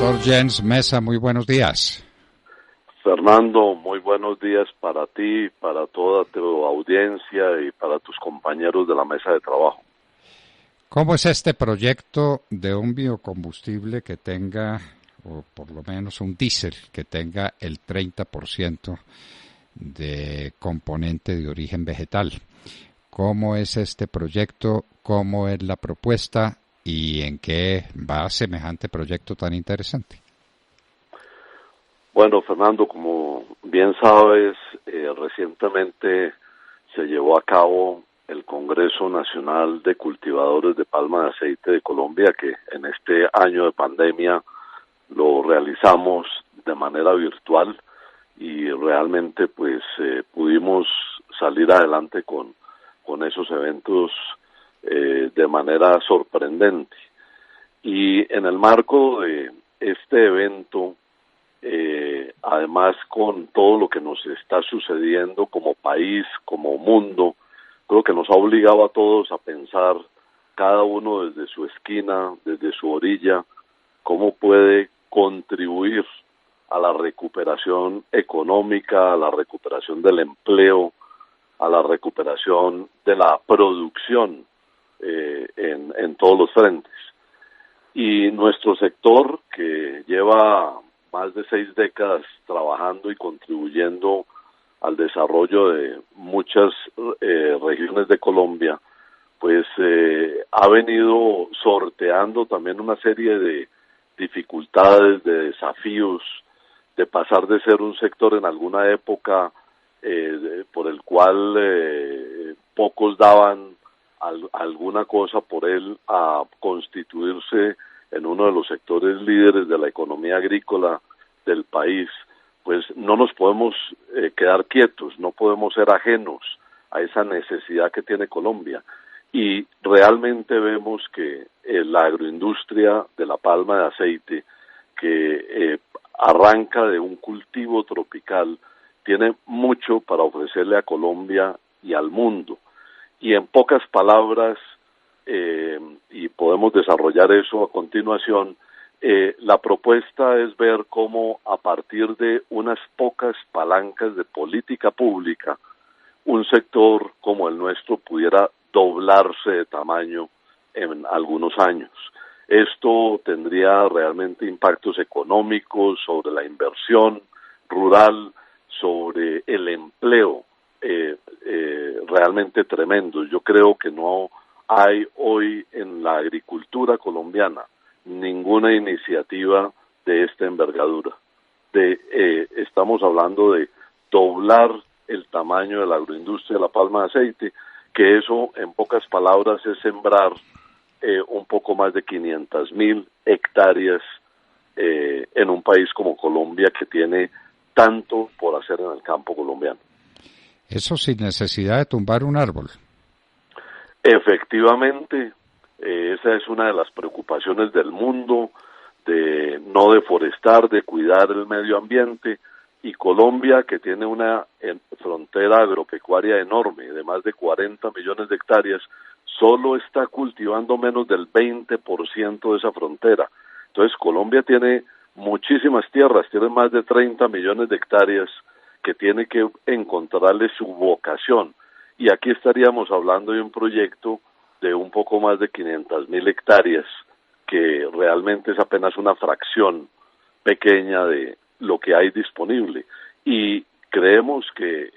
Doctor Jens Mesa, muy buenos días. Fernando, muy buenos días para ti, para toda tu audiencia y para tus compañeros de la mesa de trabajo. ¿Cómo es este proyecto de un biocombustible que tenga, o por lo menos un diésel, que tenga el 30% de componente de origen vegetal? ¿Cómo es este proyecto? ¿Cómo es la propuesta? ¿Y en qué va semejante proyecto tan interesante? Bueno, Fernando, como bien sabes, recientemente se llevó a cabo el Congreso Nacional de Cultivadores de Palma de Aceite de Colombia, que en este año de pandemia lo realizamos de manera virtual y realmente pues pudimos salir adelante con esos eventos de manera sorprendente. Y en el marco de este evento, además con todo lo que nos está sucediendo como país, como mundo, creo que nos ha obligado a todos a pensar, cada uno desde su esquina, desde su orilla, cómo puede contribuir a la recuperación económica, a la recuperación del empleo, a la recuperación de la producción en todos los frentes. Y nuestro sector, que lleva más de 6 décadas trabajando y contribuyendo al desarrollo de muchas regiones de Colombia, pues ha venido sorteando también una serie de dificultades, de desafíos, de pasar de ser un sector en alguna época por el cual pocos daban alguna cosa por él, a constituirse en uno de los sectores líderes de la economía agrícola del país. Pues no nos podemos quedar quietos, no podemos ser ajenos a esa necesidad que tiene Colombia. Y realmente vemos que la agroindustria de la palma de aceite, que arranca de un cultivo tropical, tiene mucho para ofrecerle a Colombia y al mundo. Y en pocas palabras, y podemos desarrollar eso a continuación, la propuesta es ver cómo a partir de unas pocas palancas de política pública, un sector como el nuestro pudiera doblarse de tamaño en algunos años. Esto tendría realmente impactos económicos sobre la inversión rural, sobre el empleo, realmente tremendo. Yo creo que no hay hoy en la agricultura colombiana ninguna iniciativa de esta envergadura. Estamos hablando de doblar el tamaño de la agroindustria de la palma de aceite, que eso en pocas palabras es sembrar un poco más de 500,000 hectáreas en un país como Colombia, que tiene tanto por hacer en el campo colombiano. Eso sin necesidad de tumbar un árbol. Efectivamente, esa es una de las preocupaciones del mundo, de no deforestar, de cuidar el medio ambiente, y Colombia, que tiene una frontera agropecuaria enorme, de más de 40 millones de hectáreas, solo está cultivando menos del 20% de esa frontera. Entonces Colombia tiene muchísimas tierras, tiene más de 30 millones de hectáreas que tiene que encontrarle su vocación. Y aquí estaríamos hablando de un proyecto de un poco más de 500,000 hectáreas, que realmente es apenas una fracción pequeña de lo que hay disponible. Y creemos que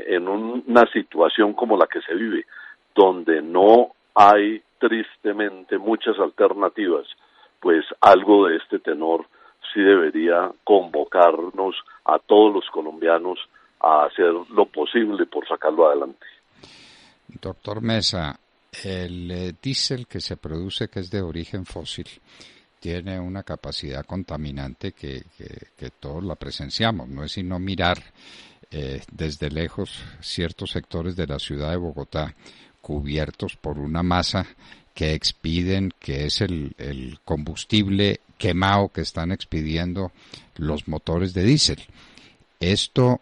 en una situación como la que se vive, donde no hay tristemente muchas alternativas, pues algo de este tenor sí debería convocarnos a todos los colombianos a hacer lo posible por sacarlo adelante. Doctor Mesa, el diésel que se produce, que es de origen fósil, tiene una capacidad contaminante que todos la presenciamos. No es sino mirar desde lejos ciertos sectores de la ciudad de Bogotá cubiertos por una masa que expiden, que es el combustible quemado que están expidiendo los motores de diésel. Esto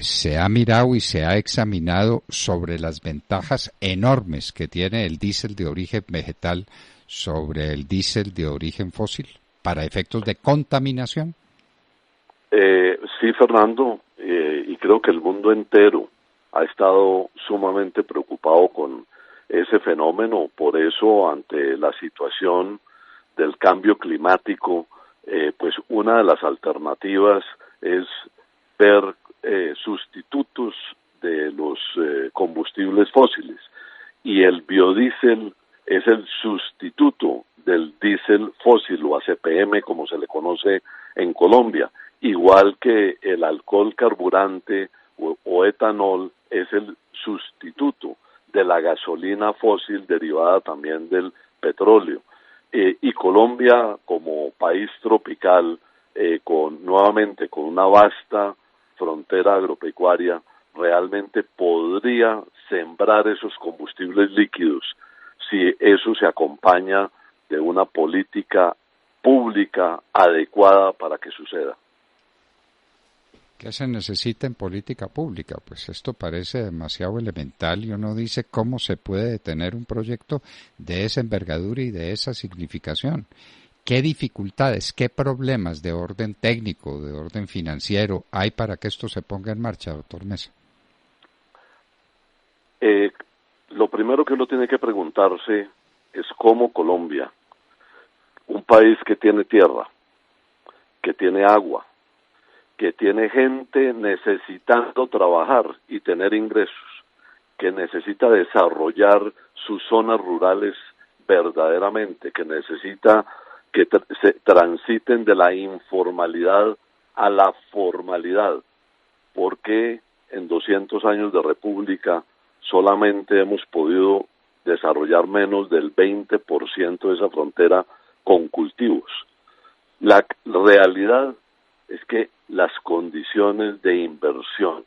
se ha mirado y se ha examinado sobre las ventajas enormes que tiene el diésel de origen vegetal sobre el diésel de origen fósil para efectos de contaminación. Sí, Fernando, y creo que el mundo entero ha estado sumamente preocupado con ese fenómeno. Por eso, ante la situación del cambio climático, pues una de las alternativas es ver sustitutos de los combustibles fósiles, y el biodiesel es el sustituto del diésel fósil o ACPM, como se le conoce en Colombia, igual que el alcohol carburante o etanol es el sustituto de la gasolina fósil derivada también del petróleo. Y Colombia, como país tropical, nuevamente con una vasta frontera agropecuaria, realmente podría sembrar esos combustibles líquidos si eso se acompaña de una política pública adecuada para que suceda. ¿Qué se necesita en política pública? Pues esto parece demasiado elemental y uno dice cómo se puede detener un proyecto de esa envergadura y de esa significación. ¿Qué dificultades, qué problemas de orden técnico, de orden financiero hay para que esto se ponga en marcha, doctor Mesa? Lo primero que uno tiene que preguntarse es cómo Colombia, un país que tiene tierra, que tiene agua, que tiene gente necesitando trabajar y tener ingresos, que necesita desarrollar sus zonas rurales verdaderamente, que necesita que se transiten de la informalidad a la formalidad, porque en 200 años de república solamente hemos podido desarrollar menos del 20% de esa frontera con cultivos. La realidad es que las condiciones de inversión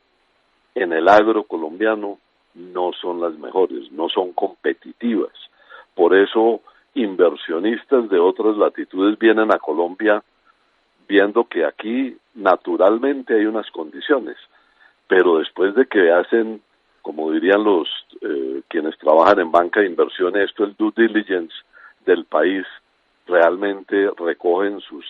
en el agro colombiano no son las mejores, no son competitivas. Por eso inversionistas de otras latitudes vienen a Colombia viendo que aquí naturalmente hay unas condiciones, pero después de que hacen, como dirían los quienes trabajan en banca de inversión, esto el due diligence del país, realmente recogen sus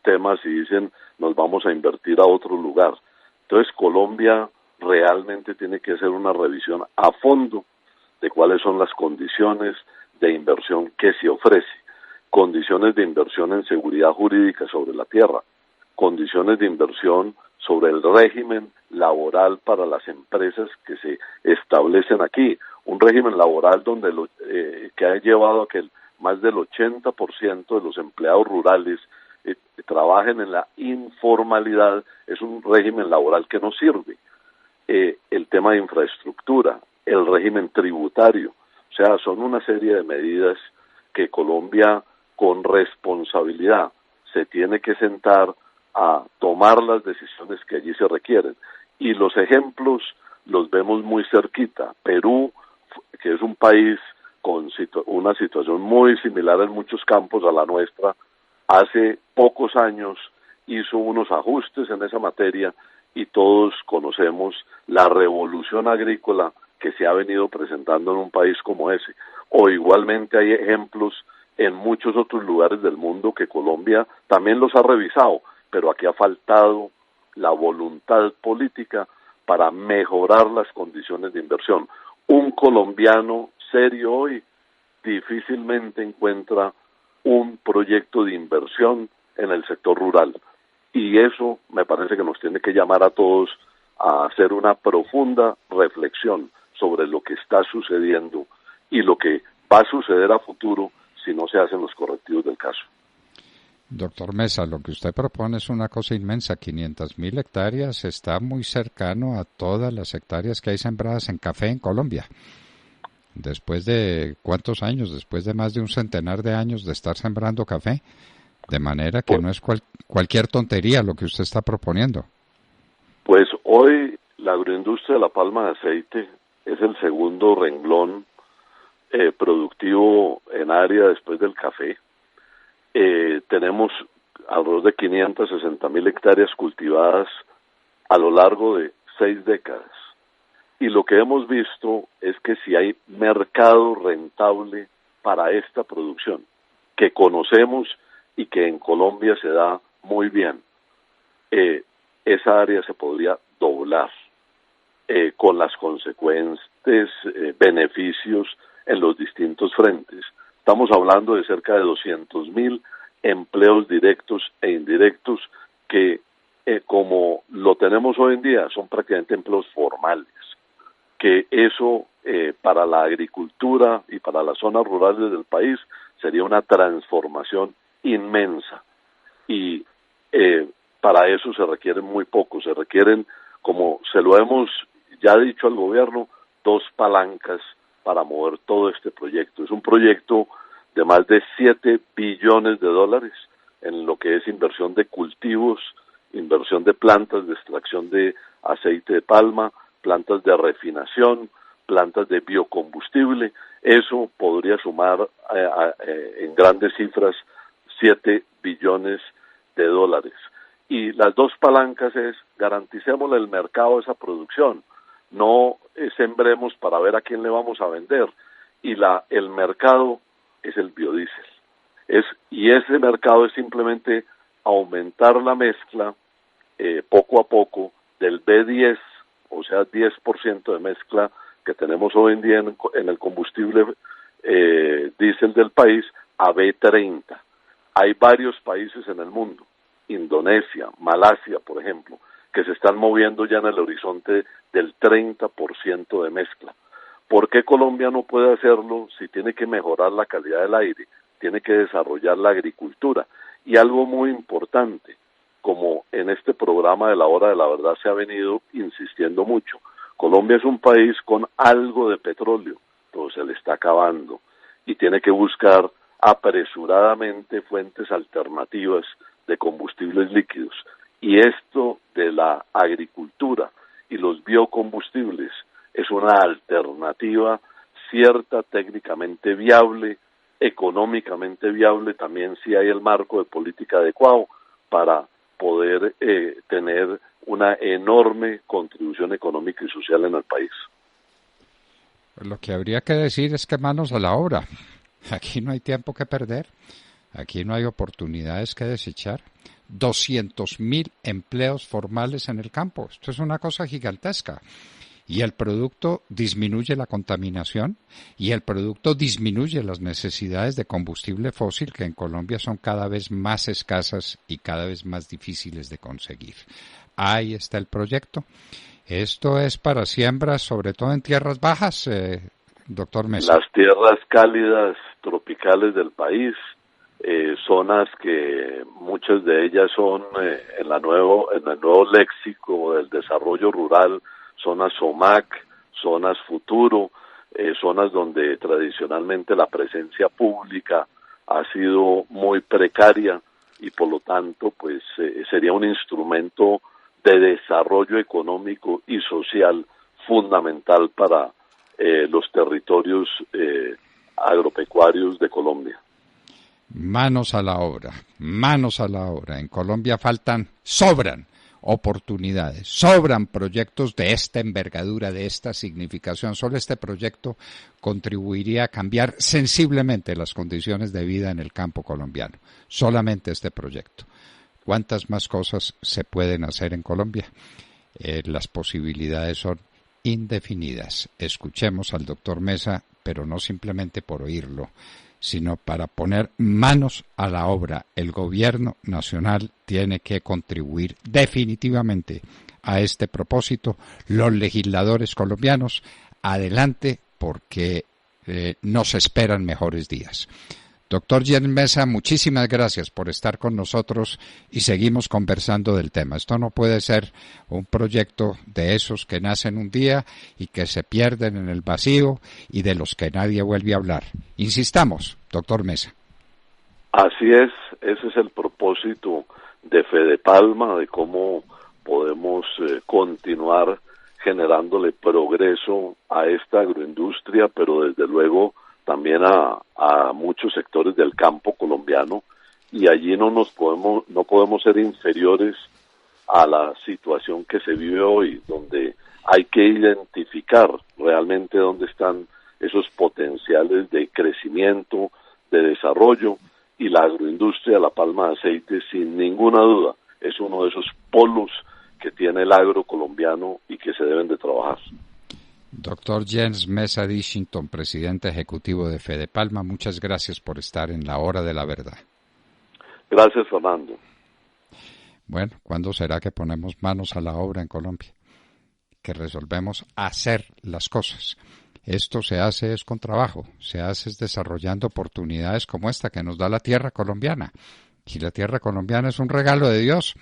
temas y dicen nos vamos a invertir a otro lugar. Entonces Colombia realmente tiene que hacer una revisión a fondo de cuáles son las condiciones de inversión que se ofrece, condiciones de inversión en seguridad jurídica sobre la tierra, condiciones de inversión sobre el régimen laboral para las empresas que se establecen aquí, un régimen laboral donde que ha llevado a que más del 80% de los empleados rurales trabajen en la informalidad. Es un régimen laboral que no sirve. El tema de infraestructura, el régimen tributario, o sea, son una serie de medidas que Colombia con responsabilidad se tiene que sentar a tomar las decisiones que allí se requieren. Y los ejemplos los vemos muy cerquita. Perú, que es un país con una situación muy similar en muchos campos a la nuestra, hace pocos años hizo unos ajustes en esa materia y todos conocemos la revolución agrícola que se ha venido presentando en un país como ese. O igualmente hay ejemplos en muchos otros lugares del mundo que Colombia también los ha revisado, pero aquí ha faltado la voluntad política para mejorar las condiciones de inversión. Un colombiano serio hoy difícilmente encuentra un proyecto de inversión en el sector rural. Y eso me parece que nos tiene que llamar a todos a hacer una profunda reflexión sobre lo que está sucediendo y lo que va a suceder a futuro si no se hacen los correctivos del caso. Doctor Mesa, lo que usted propone es una cosa inmensa. 500.000 hectáreas está muy cercano a todas las hectáreas que hay sembradas en café en Colombia. Después de ¿cuántos años? Después de más de un centenar de años de estar sembrando café. De manera que no es cualquier tontería lo que usted está proponiendo. Pues hoy la agroindustria de la palma de aceite es el segundo renglón productivo en área después del café. Tenemos alrededor de 560.000 hectáreas cultivadas a lo largo de 6 décadas. Y lo que hemos visto es que si hay mercado rentable para esta producción, que conocemos y que en Colombia se da muy bien, esa área se podría doblar con las consecuentes beneficios en los distintos frentes. Estamos hablando de cerca de 200.000 empleos directos e indirectos que, como lo tenemos hoy en día, son prácticamente empleos formales, que eso para la agricultura y para las zonas rurales del país sería una transformación inmensa y para eso se requieren muy poco, se requieren, como se lo hemos ya dicho al gobierno, 2 palancas para mover todo este proyecto. Es un proyecto de más de $7 billones en lo que es inversión de cultivos, inversión de plantas de extracción de aceite de palma, plantas de refinación, plantas de biocombustible. Eso podría sumar en grandes cifras $7 billones. Y las 2 palancas es garanticemos el mercado de esa producción, no sembremos para ver a quién le vamos a vender, y el mercado es el biodiesel. Y ese mercado es simplemente aumentar la mezcla poco a poco del B10, o sea 10% de mezcla que tenemos hoy en día en el combustible diésel del país a B30. Hay varios países en el mundo, Indonesia, Malasia, por ejemplo, que se están moviendo ya en el horizonte del 30% de mezcla. ¿Por qué Colombia no puede hacerlo si tiene que mejorar la calidad del aire, tiene que desarrollar la agricultura? Y algo muy importante, como en este programa de la Hora de la Verdad se ha venido insistiendo mucho, Colombia es un país con algo de petróleo, pero se le está acabando y tiene que buscar apresuradamente fuentes alternativas de combustibles líquidos. Y esto de la agricultura y los biocombustibles es una alternativa cierta, técnicamente viable, económicamente viable, también si hay el marco de política adecuado para poder tener una enorme contribución económica y social en el país. Lo que habría que decir es que manos a la obra. Aquí no hay tiempo que perder, aquí no hay oportunidades que desechar. 200.000 empleos formales en el campo. Esto es una cosa gigantesca. Y el producto disminuye la contaminación y el producto disminuye las necesidades de combustible fósil que en Colombia son cada vez más escasas y cada vez más difíciles de conseguir. Ahí está el proyecto. Esto es para siembras, sobre todo en tierras bajas, doctor Mesa. Las tierras cálidas tropicales del país, zonas que muchas de ellas son en el nuevo léxico del desarrollo rural, zonas SOMAC, zonas futuro, zonas donde tradicionalmente la presencia pública ha sido muy precaria y por lo tanto pues sería un instrumento de desarrollo económico y social fundamental para los territorios agropecuarios de Colombia. Manos a la obra, manos a la obra. En Colombia sobran oportunidades, sobran proyectos de esta envergadura, de esta significación. Solo este proyecto contribuiría a cambiar sensiblemente las condiciones de vida en el campo colombiano. Solamente este proyecto. ¿Cuántas más cosas se pueden hacer en Colombia? Las posibilidades son indefinidas. Escuchemos al doctor Mesa, pero no simplemente por oírlo, sino para poner manos a la obra. El gobierno nacional tiene que contribuir definitivamente a este propósito. Los legisladores colombianos, adelante, porque nos esperan mejores días. Doctor Jen Mesa, muchísimas gracias por estar con nosotros y seguimos conversando del tema. Esto no puede ser un proyecto de esos que nacen un día y que se pierden en el vacío y de los que nadie vuelve a hablar. Insistamos, doctor Mesa. Así es, ese es el propósito de Fedepalma, de cómo podemos continuar generándole progreso a esta agroindustria, pero desde luego también a muchos sectores del campo colombiano, y allí no podemos ser inferiores a la situación que se vive hoy, donde hay que identificar realmente dónde están esos potenciales de crecimiento, de desarrollo, y la agroindustria de la palma de aceite, sin ninguna duda, es uno de esos polos que tiene el agro colombiano y que se deben de trabajar. Doctor Jens Mesa Dicington, presidente ejecutivo de Fedepalma, muchas gracias por estar en la hora de la verdad. Gracias, Fernando. Bueno, ¿cuándo será que ponemos manos a la obra en Colombia? Que resolvemos hacer las cosas. Esto se hace es con trabajo, se hace es desarrollando oportunidades como esta que nos da la tierra colombiana. Y la tierra colombiana es un regalo de Dios.